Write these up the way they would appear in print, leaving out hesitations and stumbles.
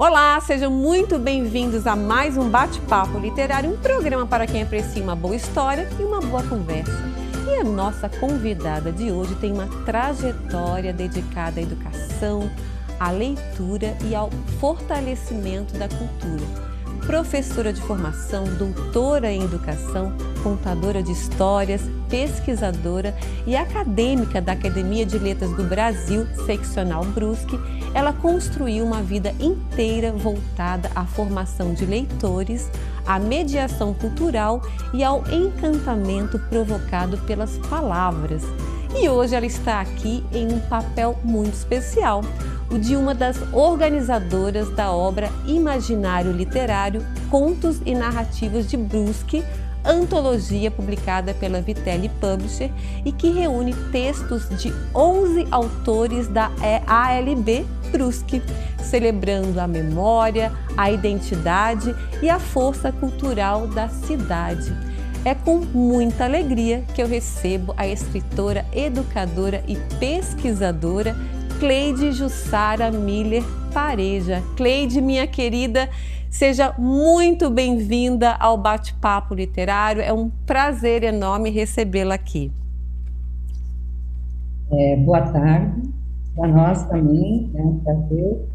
Olá, sejam muito bem-vindos a mais um Bate-Papo Literário, um programa para quem aprecia uma boa história e uma boa conversa. E a nossa convidada de hoje tem uma trajetória dedicada à educação, à leitura e ao fortalecimento da cultura. Professora de formação, doutora em educação, contadora de histórias, pesquisadora e acadêmica da Academia de Letras do Brasil, seccional Brusque, ela construiu uma vida inteira voltada à formação de leitores, à mediação cultural e ao encantamento provocado pelas palavras. E hoje ela está aqui em um papel muito especial, o de uma das organizadoras da obra Imaginário Literário, Contos e Narrativas de Brusque, antologia publicada pela Vitelli Publisher e que reúne textos de 11 autores da ALB Brusque, celebrando a memória, a identidade e a força cultural da cidade. É com muita alegria que eu recebo a escritora, educadora e pesquisadora Cleide Jussara Miller Pareja. Cleide, minha querida, seja muito bem-vinda ao Bate-Papo Literário. É um prazer enorme recebê-la aqui. Boa tarde. Para nós também é um prazer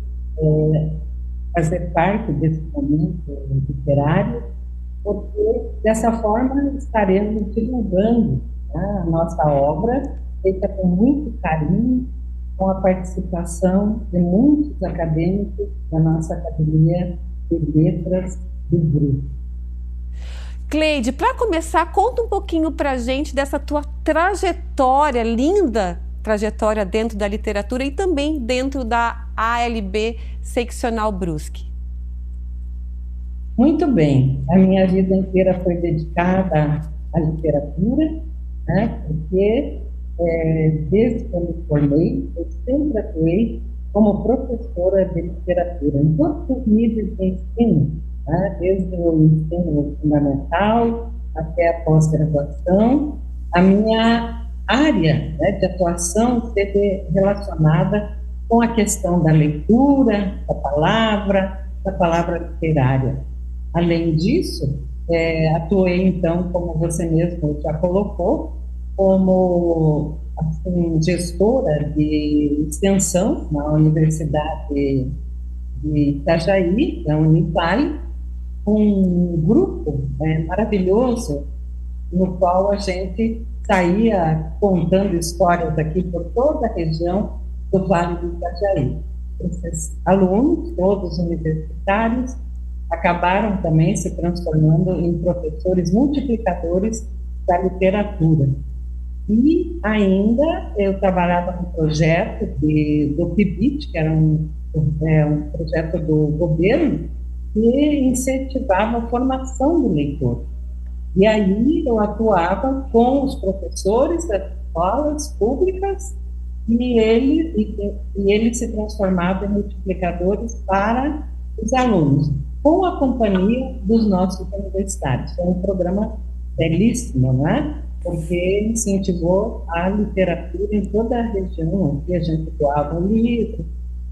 fazer parte desse momento literário, porque dessa forma estaremos divulgando, né, a nossa obra, feita com muito carinho, com a participação de muitos acadêmicos da nossa Academia de Letras do Brusque. Cleide, para começar, conta um pouquinho para a gente dessa tua trajetória, linda trajetória dentro da literatura e também dentro da ALB Seccional Brusque. Muito bem, a minha vida inteira foi dedicada à literatura, né, porque desde que eu me formei, eu sempre atuei como professora de literatura, em todos os níveis de ensino, né, desde o ensino fundamental até a pós-graduação. A minha área, né, de atuação esteve relacionada com a questão da leitura, da palavra literária. Além disso, atuei, então, como você mesmo já colocou, como gestora de extensão na Universidade de Itajaí, da Unipar, um grupo maravilhoso no qual a gente saía contando histórias aqui por toda a região do Vale do Itajaí. Esses alunos, todos universitários, acabaram também se transformando em professores multiplicadores da literatura. E ainda eu trabalhava no projeto do PIBIT, que era um projeto do governo, que incentivava a formação do leitor. E aí eu atuava com os professores das escolas públicas e eles se transformavam em multiplicadores para os alunos, com a companhia dos nossos universitários. Foi um programa belíssimo, né? Porque incentivou a literatura em toda a região, aqui a gente doava um livro,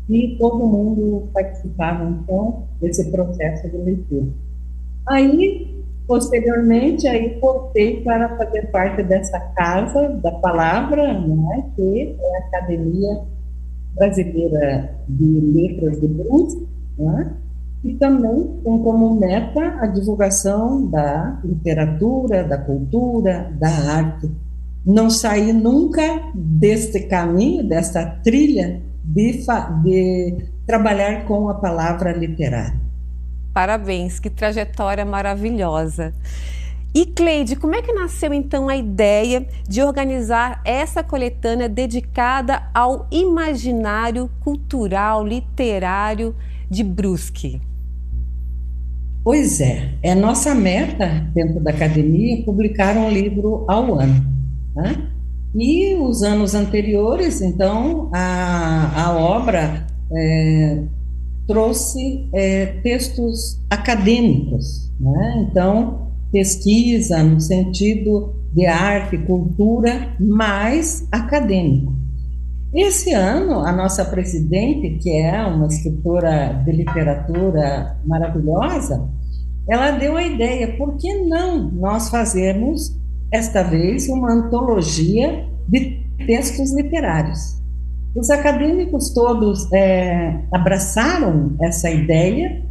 e todo mundo participava, então, desse processo de leitura. Aí, posteriormente, voltei para fazer parte dessa Casa da Palavra, né, que é a Academia Brasileira de Letras de Brusque, né, e também tem como meta a divulgação da literatura, da cultura, da arte. Não saí nunca deste caminho, desta trilha de trabalhar com a palavra literária. Parabéns, que trajetória maravilhosa. E Cleide, como é que nasceu então a ideia de organizar essa coletânea dedicada ao imaginário cultural, literário de Brusque? Pois é nossa meta dentro da academia publicar um livro ao ano, né? E os anos anteriores, então, a obra trouxe textos acadêmicos, né? Então, pesquisa no sentido de arte, cultura, mais acadêmico. Esse ano, a nossa presidente, que é uma escritora de literatura maravilhosa, ela deu a ideia, por que não nós fazermos, esta vez, uma antologia de textos literários? Os acadêmicos todos abraçaram essa ideia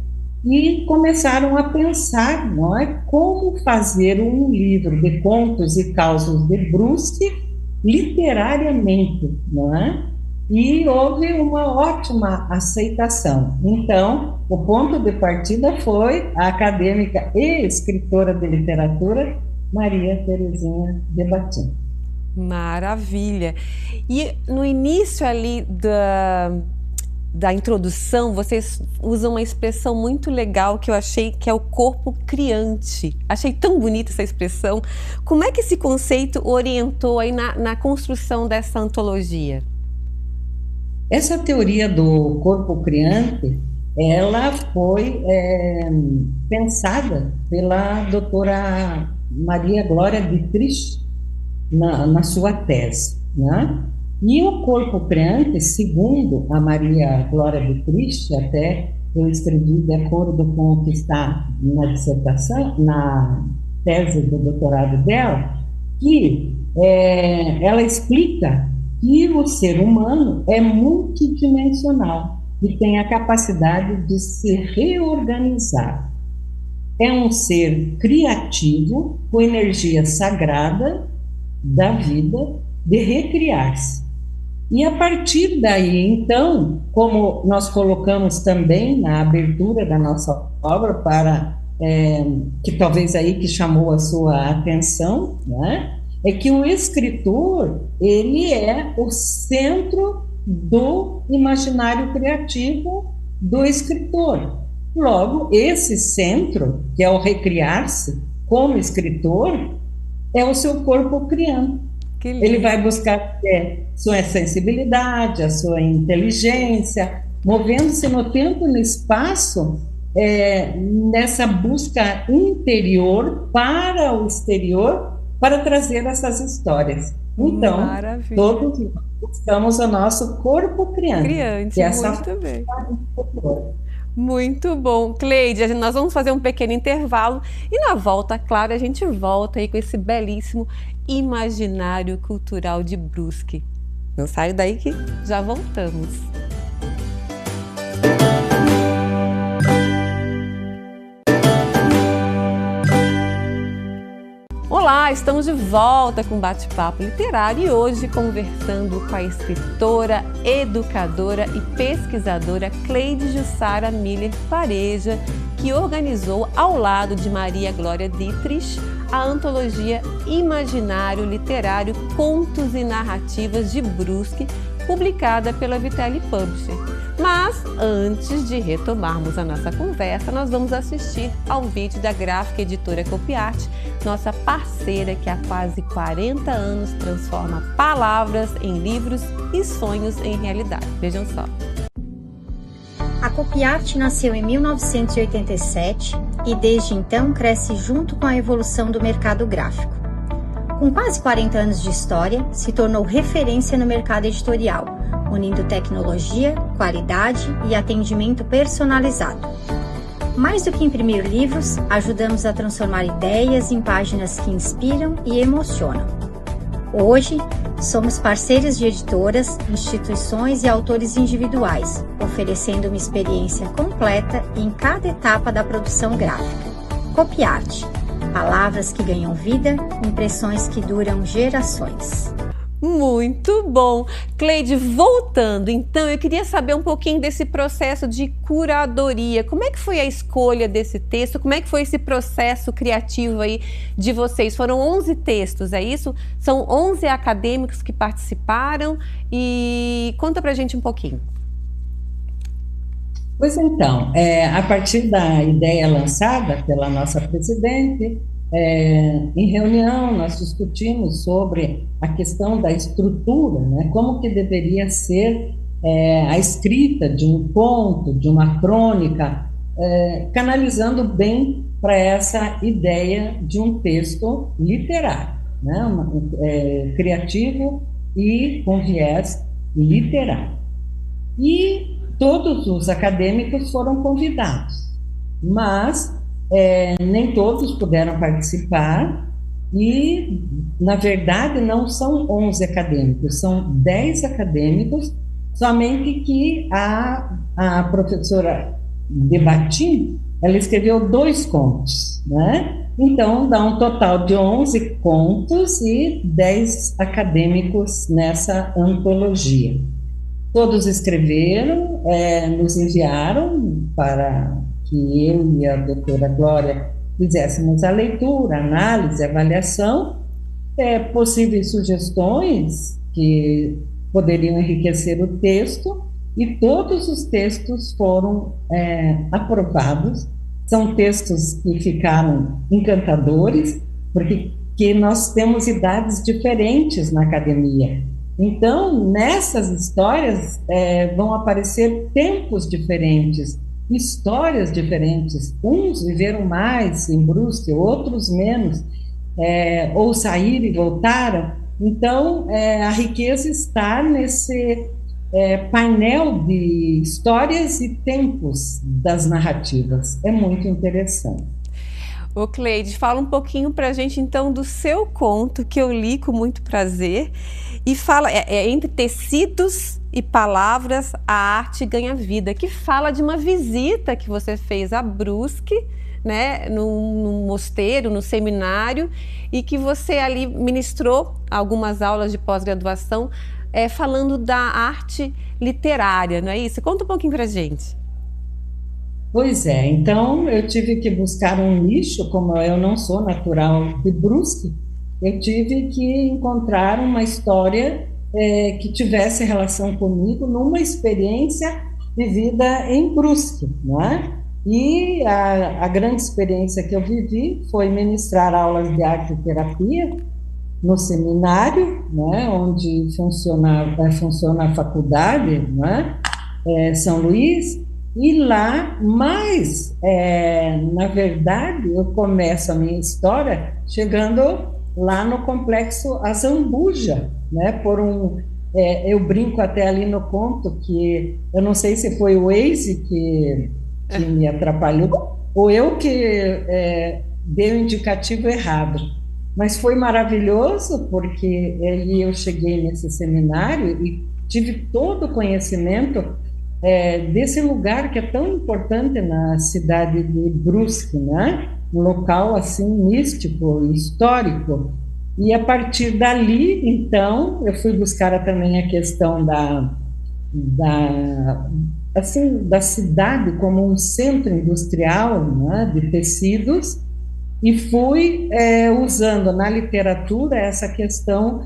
e começaram a pensar, não é, como fazer um livro de contos e causos de Brusque literariamente, não é? E houve uma ótima aceitação. Então, o ponto de partida foi a acadêmica e escritora de literatura Maria Terezinha de Batim. Maravilha! E no início ali da introdução, vocês usam uma expressão muito legal que eu achei, que é o corpo criante. Achei tão bonita essa expressão. Como é que esse conceito orientou aí na construção dessa antologia? Essa teoria do corpo criante, ela foi pensada pela doutora Maria Glória Dietrich na sua tese, né? E o corpo criante, segundo a Maria Glória Dietrich, até eu escrevi de acordo com o que está na dissertação, na tese do doutorado dela, que ela explica que o ser humano é multidimensional e tem a capacidade de se reorganizar. É um ser criativo, com energia sagrada da vida, de recriar-se. E a partir daí, então, como nós colocamos também na abertura da nossa obra, que talvez aí que chamou a sua atenção, né, é que o escritor, ele é o centro do imaginário criativo do escritor. Logo, esse centro, que é o recriar-se como escritor, é o seu corpo criando. Ele vai buscar sua sensibilidade, a sua inteligência, movendo-se no tempo e no espaço, nessa busca interior para o exterior, para trazer essas histórias. Então, maravilha. Todos buscamos o nosso corpo criante. Muito bem. Muito bom. Cleide, nós vamos fazer um pequeno intervalo e na volta, claro, a gente volta aí com esse belíssimo imaginário cultural de Brusque. Não saio daí que já voltamos. Olá, estamos de volta com Bate-Papo Literário e hoje conversando com a escritora, educadora e pesquisadora Cleide Jussara Miller Pareja, que organizou ao lado de Maria Glória Dietrich a antologia Imaginário Literário Contos e Narrativas de Brusque, publicada pela Vitelli Publisher. Mas, antes de retomarmos a nossa conversa, nós vamos assistir ao vídeo da Gráfica Editora Copiarte, nossa parceira que há quase 40 anos transforma palavras em livros e sonhos em realidade. Vejam só. A Copiarte nasceu em 1987 e desde então cresce junto com a evolução do mercado gráfico. Com quase 40 anos de história, se tornou referência no mercado editorial, unindo tecnologia, qualidade e atendimento personalizado. Mais do que imprimir livros, ajudamos a transformar ideias em páginas que inspiram e emocionam. Hoje, somos parceiros de editoras, instituições e autores individuais, oferecendo uma experiência completa em cada etapa da produção gráfica. Copiarte. Palavras que ganham vida, impressões que duram gerações. Muito bom! Cleide, voltando, então, eu queria saber um pouquinho desse processo de curadoria. Como é que foi a escolha desse texto? Como é que foi esse processo criativo aí de vocês? Foram 11 textos, é isso? São 11 acadêmicos que participaram e conta pra gente um pouquinho. Pois então, a partir da ideia lançada pela nossa presidente, em reunião nós discutimos sobre a questão da estrutura, né? Como que deveria ser a escrita de um conto, de uma crônica, canalizando bem para essa ideia de um texto literário, né? Criativo e com viés literário. E todos os acadêmicos foram convidados, mas nem todos puderam participar e, na verdade, não são 11 acadêmicos, são 10 acadêmicos, somente que a professora Debatim, ela escreveu 2 contos, né? Então, dá um total de 11 contos e 10 acadêmicos nessa antologia. Todos escreveram, nos enviaram para que eu e a doutora Glória fizéssemos a leitura, análise, avaliação, possíveis sugestões que poderiam enriquecer o texto, e todos os textos foram aprovados. São textos que ficaram encantadores, porque nós temos idades diferentes na academia. Então, nessas histórias vão aparecer tempos diferentes, histórias diferentes. Uns viveram mais em Brusque, outros menos, ou saíram e voltaram. Então, a riqueza está nesse painel de histórias e tempos das narrativas. É muito interessante. Ô Cleide, fala um pouquinho para a gente então do seu conto, que eu li com muito prazer, e fala, entre tecidos e palavras, a arte ganha vida, que fala de uma visita que você fez a Brusque, né, num mosteiro, no seminário, e que você ali ministrou algumas aulas de pós-graduação, falando da arte literária, não é isso? Conta um pouquinho para a gente. Pois é, então eu tive que buscar um nicho, como eu não sou natural de Brusque, eu tive que encontrar uma história que tivesse relação comigo numa experiência vivida em Brusque, não é? E a grande experiência que eu vivi foi ministrar aulas de arte e terapia no seminário, né, onde funciona a faculdade, né, São Luís, e lá, mas, na verdade, eu começo a minha história chegando lá no Complexo Azambuja, né, eu brinco até ali no conto que, eu não sei se foi o Waze que me atrapalhou, ou eu que dei o indicativo errado. Mas foi maravilhoso, porque eu cheguei nesse seminário e tive todo o conhecimento desse lugar que é tão importante na cidade de Brusque, né? Um local assim místico, histórico. E a partir dali, então, eu fui buscar também a questão da cidade como um centro industrial, né, de tecidos, e fui usando na literatura essa questão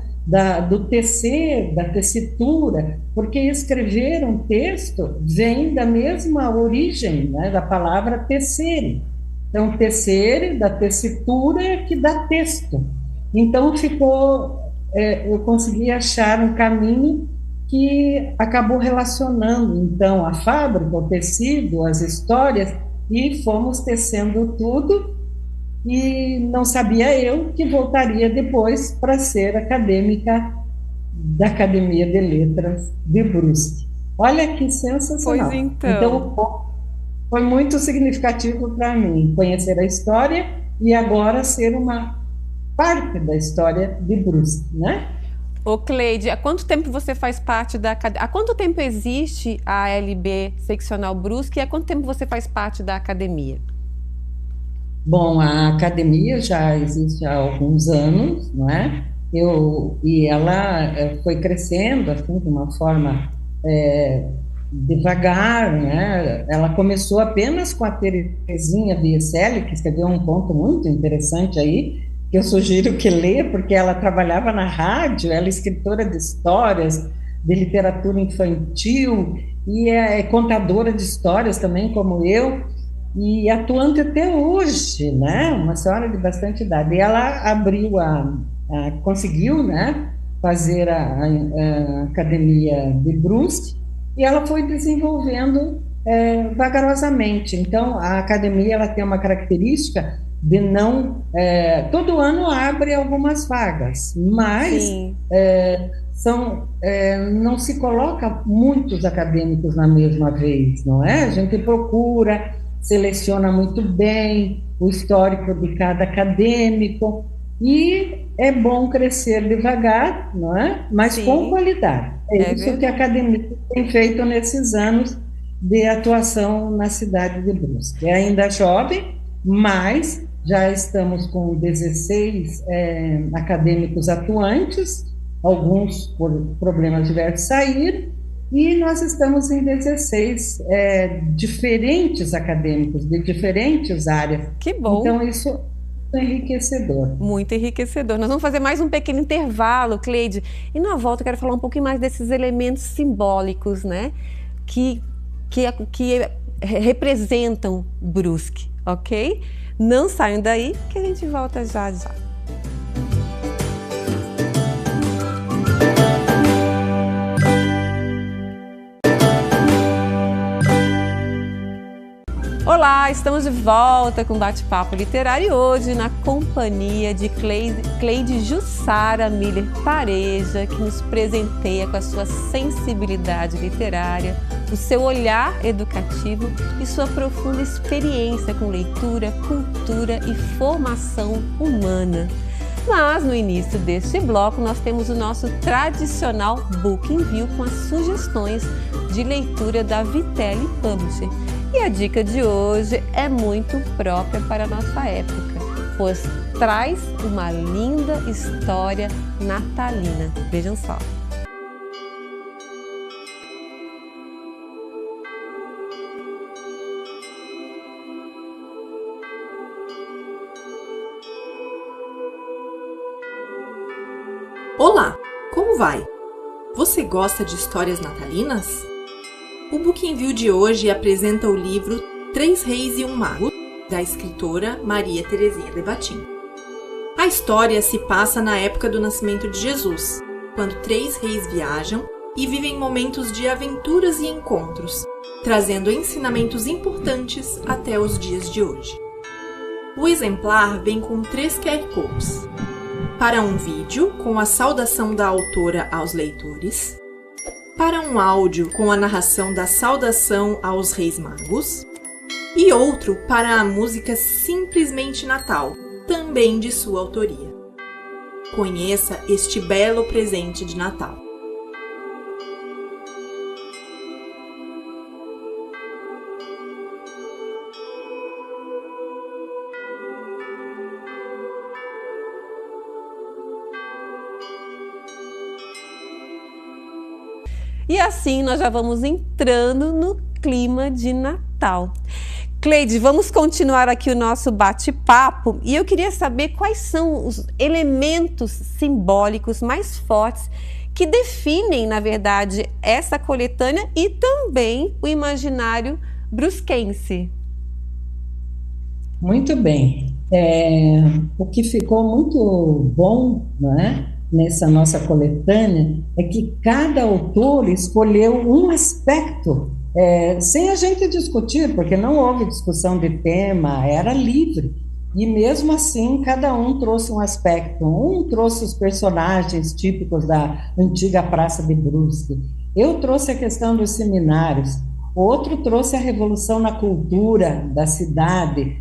do tecer, da tessitura, porque escrever um texto vem da mesma origem, né, da palavra tecer. Então, tecer, da tessitura, que dá texto. Então, eu consegui achar um caminho que acabou relacionando, então, a fábrica, o tecido, as histórias, e fomos tecendo tudo. E não sabia eu que voltaria depois para ser acadêmica da Academia de Letras de Brusque. Olha que sensacional. Pois então, foi muito significativo para mim conhecer a história e agora ser uma parte da história de Brusque, né? Ô Cleide, há quanto tempo você faz parte da academia? Há quanto tempo existe a ALB Seccional Brusque e há quanto tempo você faz parte da academia? Bom, a academia já existe há alguns anos, não é? E ela foi crescendo assim, de uma forma devagar, né? Ela começou apenas com a Terezinha Bieselli, que escreveu um conto muito interessante aí, que eu sugiro que leia, porque ela trabalhava na rádio, ela é escritora de histórias, de literatura infantil, e é contadora de histórias também, como eu, e atuante até hoje, né? Uma senhora de bastante idade. E ela conseguiu, né, fazer a Academia de Brusque, e ela foi desenvolvendo vagarosamente. Então, a academia ela tem uma característica de não... todo ano abre algumas vagas, mas não se coloca muitos acadêmicos na mesma vez, não é? A gente procura, seleciona muito bem o histórico de cada acadêmico, e é bom crescer devagar, não é? Mas Sim, com qualidade. É isso verdade. que a academia tem feito nesses anos de atuação na cidade de Brusque. É ainda jovem, mas já estamos com 16 acadêmicos atuantes, alguns por problemas diversos saíram, e nós estamos em 16 diferentes acadêmicos, de diferentes áreas. Que bom. Então, isso é enriquecedor. Muito enriquecedor. Nós vamos fazer mais um pequeno intervalo, Cleide, e na volta eu quero falar um pouquinho mais desses elementos simbólicos, né, que representam Brusque, ok? Não saiam daí que a gente volta já já. Olá, estamos de volta com Bate-Papo Literário e hoje na companhia de Cleide Jussara Miller Pareja, que nos presenteia com a sua sensibilidade literária, o seu olhar educativo e sua profunda experiência com leitura, cultura e formação humana. Mas no início deste bloco nós temos o nosso tradicional Book Envio com as sugestões de leitura da Vitelli Publisher. E a dica de hoje é muito própria para a nossa época, pois traz uma linda história natalina. Vejam só. Olá, como vai? Você gosta de histórias natalinas? O Book Envio de hoje apresenta o livro Três Reis e um Mago, da escritora Maria Terezinha de Battin. A história se passa na época do nascimento de Jesus, quando três reis viajam e vivem momentos de aventuras e encontros, trazendo ensinamentos importantes até os dias de hoje. O exemplar vem com 3 QR Codes. Para um vídeo com a saudação da autora aos leitores, para um áudio com a narração da saudação aos Reis Magos e outro para a música Simplesmente Natal, também de sua autoria. Conheça este belo presente de Natal. E assim nós já vamos entrando no clima de Natal. Cleide, vamos continuar aqui o nosso bate-papo e eu queria saber quais são os elementos simbólicos mais fortes que definem, na verdade, essa coletânea e também o imaginário brusquense. Muito bem. O que ficou muito bom, né, nessa nossa coletânea é que cada autor escolheu um aspecto, sem a gente discutir, porque não houve discussão de tema, era livre. E mesmo assim, cada um trouxe um aspecto. Um trouxe os personagens típicos da antiga Praça de Brusque. Eu trouxe a questão dos seminários. Outro trouxe a revolução na cultura da cidade,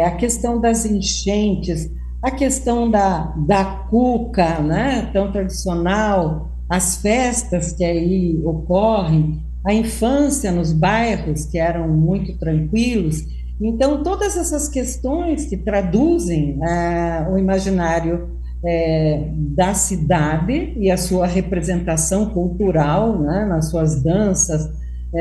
a questão das enchentes, a questão da cuca, né, tão tradicional, as festas que aí ocorrem, a infância nos bairros que eram muito tranquilos. Então, todas essas questões que traduzem o imaginário da cidade e a sua representação cultural, né, nas suas danças,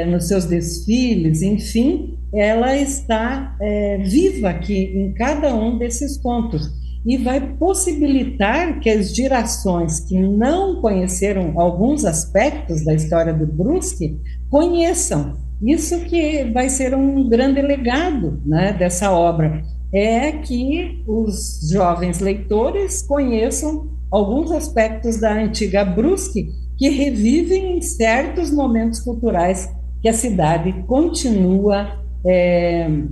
nos seus desfiles, enfim, ela está viva aqui em cada um desses contos e vai possibilitar que as gerações que não conheceram alguns aspectos da história do Brusque conheçam. Isso que vai ser um grande legado, né, dessa obra, é que os jovens leitores conheçam alguns aspectos da antiga Brusque que revivem em certos momentos culturais que a cidade continua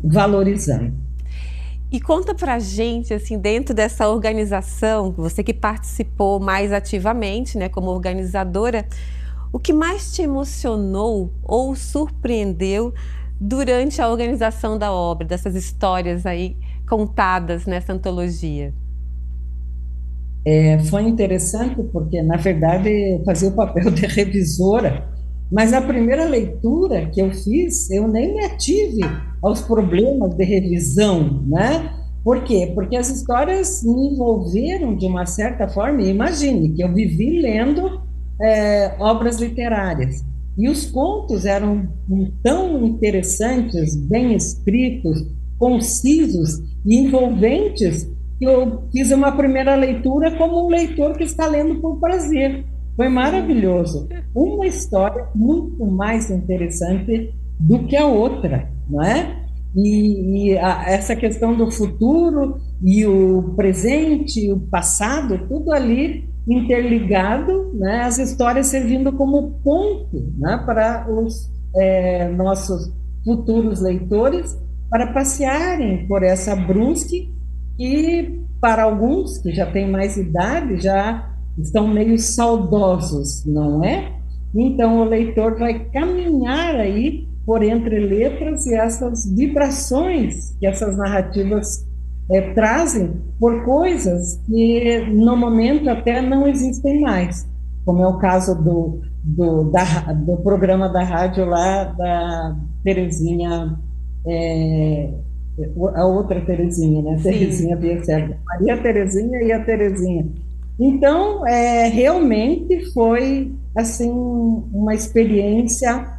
valorizando. E conta pra gente, assim, dentro dessa organização, você que participou mais ativamente, né, como organizadora, o que mais te emocionou ou surpreendeu durante a organização da obra, dessas histórias aí contadas nessa antologia? Foi interessante porque, na verdade, eu fazia o papel de revisora, mas a primeira leitura que eu fiz, eu nem me ative aos problemas de revisão, né? Por quê? Porque as histórias me envolveram de uma certa forma, e imagine que eu vivi lendo obras literárias, e os contos eram tão interessantes, bem escritos, concisos e envolventes, que eu fiz uma primeira leitura como um leitor que está lendo por prazer. Foi maravilhoso. Uma história muito mais interessante do que a outra, não é? Essa questão do futuro e o presente e o passado, tudo ali interligado, né? As histórias servindo como ponto, né? Para os nossos futuros leitores, para passearem por essa Brusque, e para alguns que já têm mais idade, já estão meio saudosos, não é? Então o leitor vai caminhar aí por entre letras e essas vibrações que essas narrativas trazem por coisas que no momento até não existem mais, como é o caso do programa da rádio lá da Terezinha, a outra Terezinha, né? Terezinha Bieserga, Maria Terezinha e a Terezinha. Então, realmente foi assim uma experiência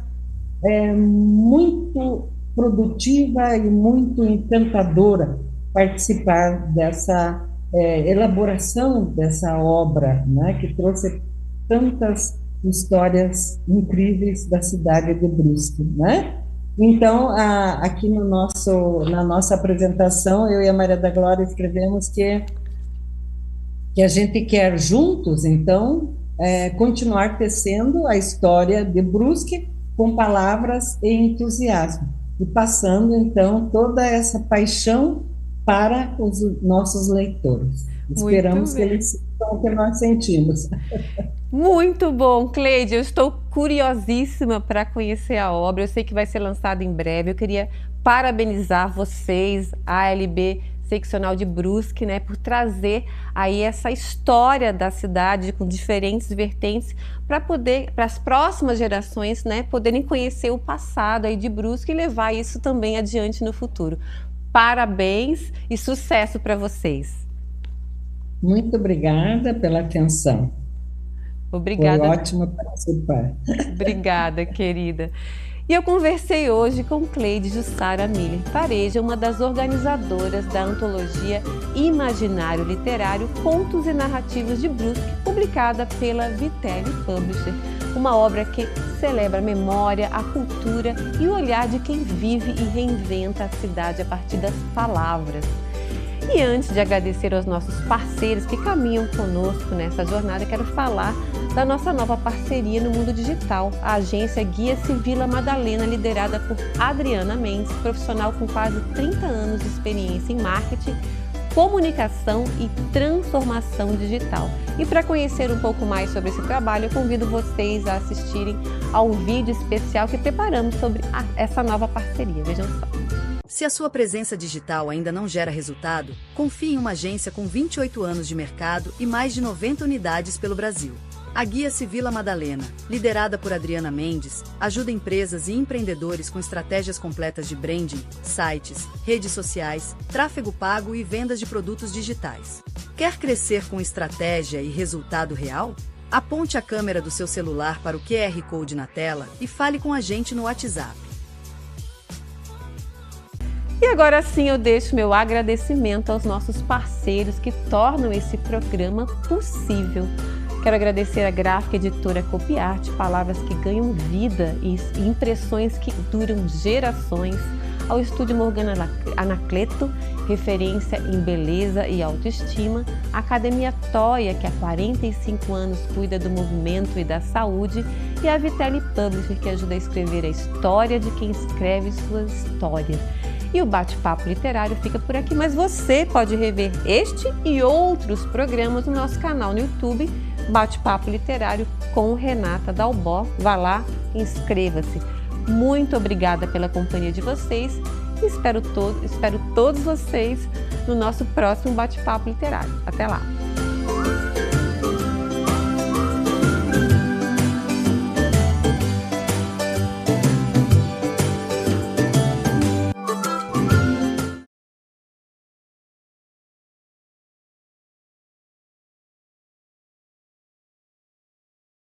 muito produtiva e muito encantadora participar dessa elaboração dessa obra, né? Que trouxe tantas histórias incríveis da cidade de Brusque, né? Então, aqui na nossa apresentação, eu e a Maria da Glória escrevemos que a gente quer juntos, então, continuar tecendo a história de Brusque com palavras e entusiasmo, e passando, então, toda essa paixão para os nossos leitores. Esperamos que eles sintam o que nós sentimos. Muito bom, Cleide. Eu estou curiosíssima para conhecer a obra. Eu sei que vai ser lançada em breve. Eu queria parabenizar vocês, a ALB Seccional de Brusque, né, por trazer aí essa história da cidade com diferentes vertentes para as próximas gerações, né, poderem conhecer o passado aí de Brusque e levar isso também adiante no futuro. Parabéns e sucesso para vocês. Muito obrigada pela atenção. Obrigada. Foi ótimo participar. Obrigada, querida. E eu conversei hoje com Cleide Jussara Miller Pareja, uma das organizadoras da antologia Imaginário Literário Contos e Narrativas de Brusque, publicada pela Vitelli Publisher. Uma obra que celebra a memória, a cultura e o olhar de quem vive e reinventa a cidade a partir das palavras. E antes de agradecer aos nossos parceiros que caminham conosco nessa jornada, quero falar da nossa nova parceria no mundo digital, a agência Guia-se Vila Madalena, liderada por Adriana Mendes, profissional com quase 30 anos de experiência em marketing, comunicação e transformação digital. E para conhecer um pouco mais sobre esse trabalho, eu convido vocês a assistirem ao vídeo especial que preparamos sobre essa nova parceria. Vejam só. Se a sua presença digital ainda não gera resultado, confie em uma agência com 28 anos de mercado e mais de 90 unidades pelo Brasil. A Guia-se Vila Madalena, liderada por Adriana Mendes, ajuda empresas e empreendedores com estratégias completas de branding, sites, redes sociais, tráfego pago e vendas de produtos digitais. Quer crescer com estratégia e resultado real? Aponte a câmera do seu celular para o QR Code na tela e fale com a gente no WhatsApp. E agora sim eu deixo meu agradecimento aos nossos parceiros que tornam esse programa possível. Quero agradecer a gráfica editora Copiarte, palavras que ganham vida e impressões que duram gerações, ao Estúdio Morgana Anacleto, referência em beleza e autoestima, a Academia Toia, que há 45 anos cuida do movimento e da saúde, e a Vitelli Publisher, que ajuda a escrever a história de quem escreve sua história. E o Bate-Papo Literário fica por aqui, mas você pode rever este e outros programas no nosso canal no YouTube, Bate-Papo Literário com Renata Dalbó. Vá lá, inscreva-se. Muito obrigada pela companhia de vocês e espero todos vocês no nosso próximo Bate-Papo Literário. Até lá!